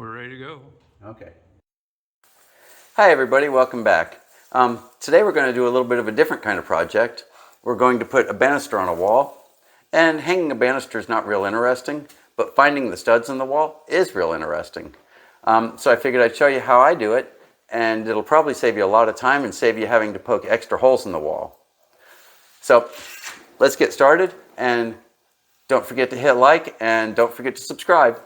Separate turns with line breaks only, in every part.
We're ready to go.
Okay. Hi everybody, welcome back. Today we're going to do a little bit of a different kind of project. We're going to put a banister on a wall, and hanging a banister is not real interesting, but finding the studs in the wall is real interesting. So I figured I'd show you how I do it, and it'll probably save you a lot of time and save you having to poke extra holes in the wall. So let's get started, and don't forget to hit like and don't forget to subscribe.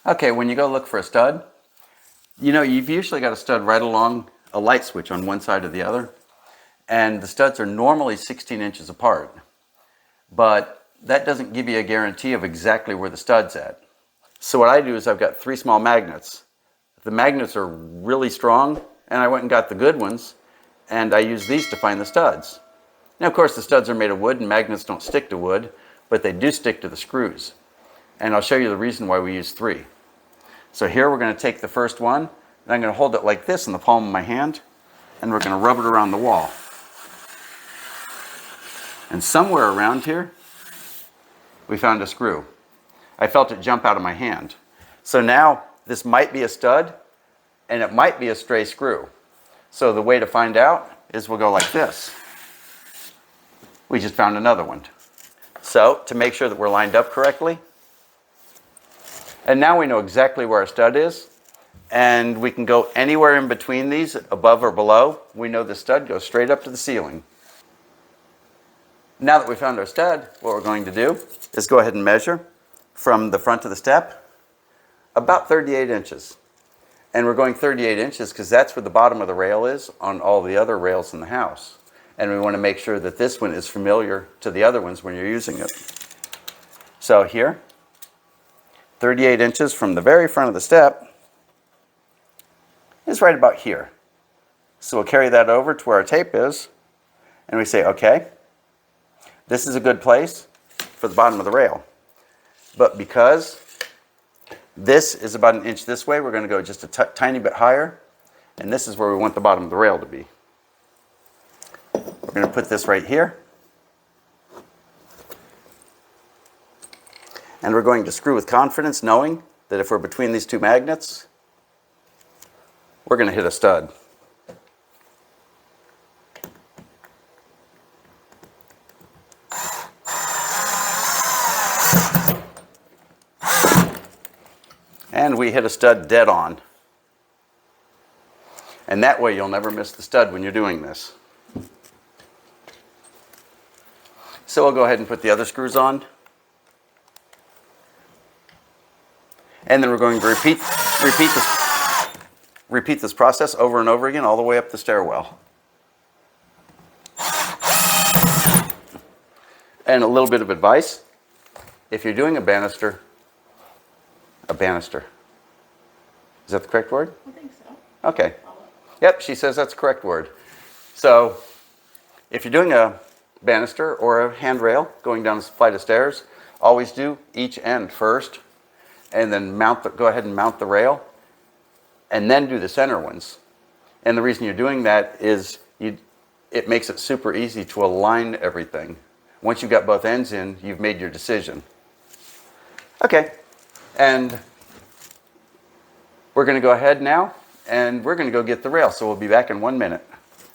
Okay, when you go look for a stud, you've usually got a stud right along a light switch on one side or the other, and the studs are normally 16 inches apart, but that doesn't give you a guarantee of exactly where the stud's at. So what I do is I've got 3 small magnets. The magnets are really strong, and I went and got the good ones, and I use these to find the studs. Now, of course, the studs are made of wood, and magnets don't stick to wood, but they do stick to the screws. And I'll show you the reason why we use 3. So here we're going to take the first one, and I'm going to hold it like this in the palm of my hand, and we're going to rub it around the wall. And somewhere around here, we found a screw. I felt it jump out of my hand. So now this might be a stud, and it might be a stray screw. So the way to find out is we'll go like this. We just found another one. So to make sure that we're lined up correctly, and now we know exactly where our stud is, and we can go anywhere in between these, above or below. We know the stud goes straight up to the ceiling. Now that we found our stud, what we're going to do is go ahead and measure from the front of the step about 38 inches. And we're going 38 inches because that's where the bottom of the rail is on all the other rails in the house. And we want to make sure that this one is familiar to the other ones when you're using it. So here, 38 inches from the very front of the step is right about here. So we'll carry that over to where our tape is, and we say, okay, this is a good place for the bottom of the rail. But because this is about an inch this way, we're going to go just a tiny bit higher, and this is where we want the bottom of the rail to be. We're going to put this right here, and we're going to screw with confidence, knowing that if we're between these 2 magnets, we're going to hit a stud. And we hit a stud dead on. And that way you'll never miss the stud when you're doing this. So we'll go ahead and put the other screws on. And then we're going to repeat this process over and over again all the way up the stairwell. And a little bit of advice. If you're doing a banister. Is that the correct word?
I think so.
Okay. Yep, she says that's the correct word. So if you're doing a banister or a handrail going down a flight of stairs, always do each end first, and then go ahead and mount the rail, and then do the center ones. And the reason you're doing that is it makes it super easy to align everything. Once you've got both ends in, you've made your decision. Okay, and we're going to go ahead now, and we're going to go get the rail, so we'll be back in 1 minute.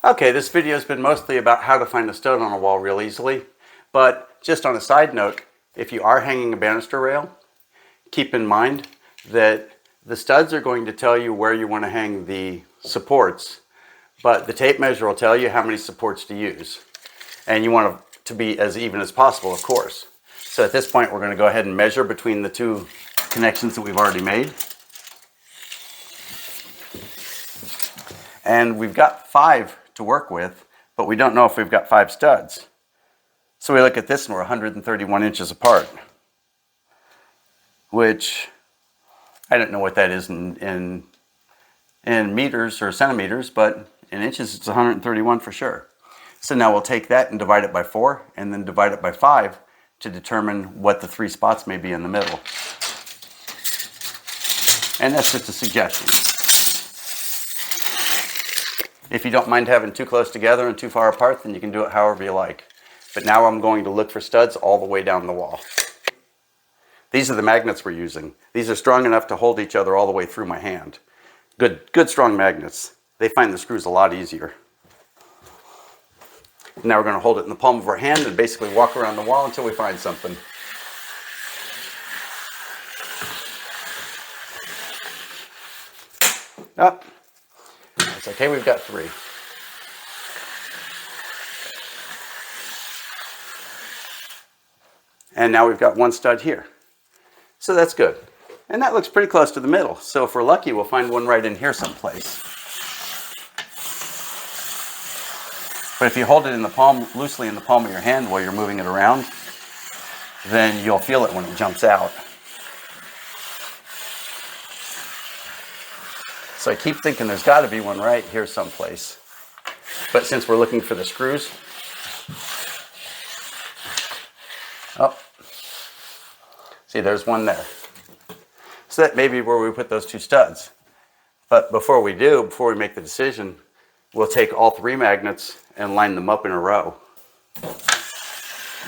Okay, this video has been mostly about how to find a stud on a wall real easily, but just on a side note, if you are hanging a banister rail, keep in mind that the studs are going to tell you where you want to hang the supports, but the tape measure will tell you how many supports to use. And you want it to be as even as possible, of course. So at this point, we're going to go ahead and measure between the 2 connections that we've already made. And we've got 5 to work with, but we don't know if we've got 5 studs. So we look at this and we're 131 inches apart, which I don't know what that is in meters or centimeters, but in inches it's 131 for sure. So now we'll take that and divide it by 4 and then divide it by 5 to determine what the 3 spots may be in the middle. And that's just a suggestion. If you don't mind having too close together and too far apart, then you can do it however you like. But now I'm going to look for studs all the way down the wall. These are the magnets we're using. These are strong enough to hold each other all the way through my hand. Good strong magnets. They find the screws a lot easier. Now we're going to hold it in the palm of our hand and basically walk around the wall until we find something. Oh, it's okay, we've got 3. And now we've got 1 stud here. So that's good. And that looks pretty close to the middle. So if we're lucky, we'll find one right in here someplace. But if you hold it in the palm, loosely in the palm of your hand while you're moving it around, then you'll feel it when it jumps out. So I keep thinking there's got to be one right here someplace. But since we're looking for the screws, oh, see, there's one there. So that may be where we put those 2 studs. But before we make the decision, we'll take all 3 magnets and line them up in a row.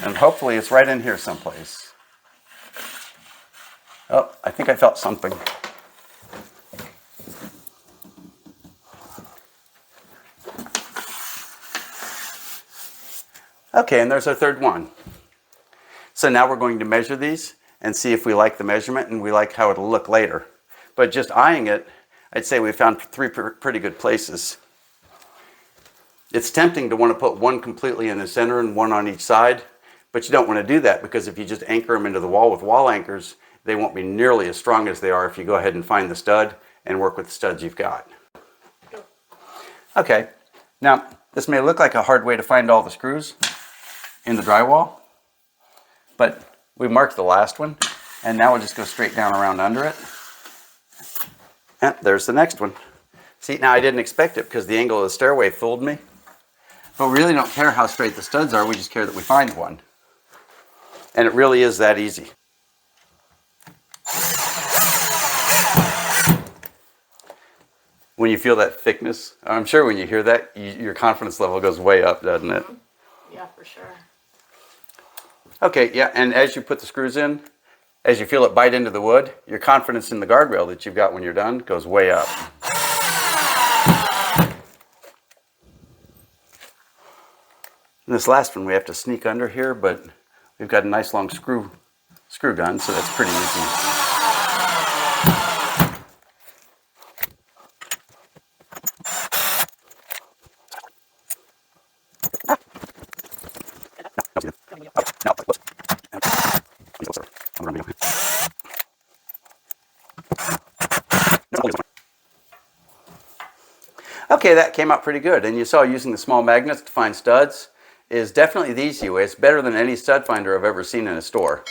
And hopefully it's right in here someplace. Oh, I think I felt something. Okay, and there's our 3rd one. So now we're going to measure these and see if we like the measurement and we like how it'll look later. But just eyeing it, I'd say we found 3 pretty good places. It's tempting to want to put 1 completely in the center and 1 on each side, but you don't want to do that because if you just anchor them into the wall with wall anchors, they won't be nearly as strong as they are if you go ahead and find the stud and work with the studs you've got. Okay, now this may look like a hard way to find all the screws in the drywall, but we marked the last one, and now we'll just go straight down around under it. And there's the next one. See, now I didn't expect it because the angle of the stairway fooled me. But we really don't care how straight the studs are, we just care that we find one. And it really is that easy. When you feel that thickness, I'm sure when you hear that, your confidence level goes way up, doesn't it?
Yeah, for sure.
Okay, yeah, and as you put the screws in, as you feel it bite into the wood, your confidence in the guardrail that you've got when you're done goes way up. And this last one we have to sneak under here, but we've got a nice long screw gun, so that's pretty easy. Okay, that came out pretty good. And you saw using the small magnets to find studs is definitely the easy way. It's better than any stud finder I've ever seen in a store.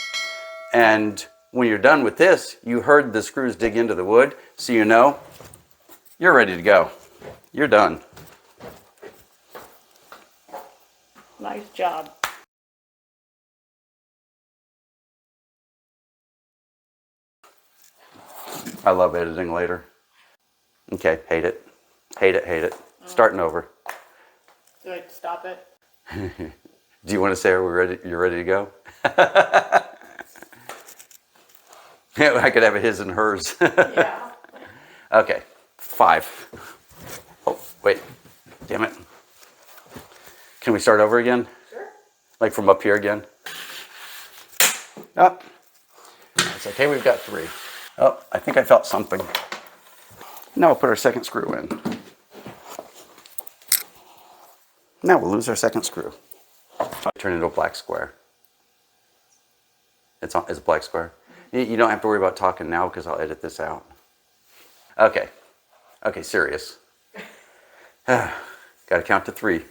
And when you're done with this, you heard the screws dig into the wood, so you know you're ready to go. You're done.
Nice job.
I love editing later. Okay, hate it. Hate it, hate it. Starting over.
Do I stop it?
Do you want to say you're ready to go? Yeah, I could have a his and hers.
Yeah.
Okay, 5. Oh, wait. Damn it. Can we start over again?
Sure.
Like from up here again? Oh, it's okay, we've got 3. Oh, I think I felt something. Now we'll put our second screw in. Now we'll lose our second screw. Turn it into a black square. It's a black square. You don't have to worry about talking now because I'll edit this out. Okay. Okay, serious. Got to count to 3.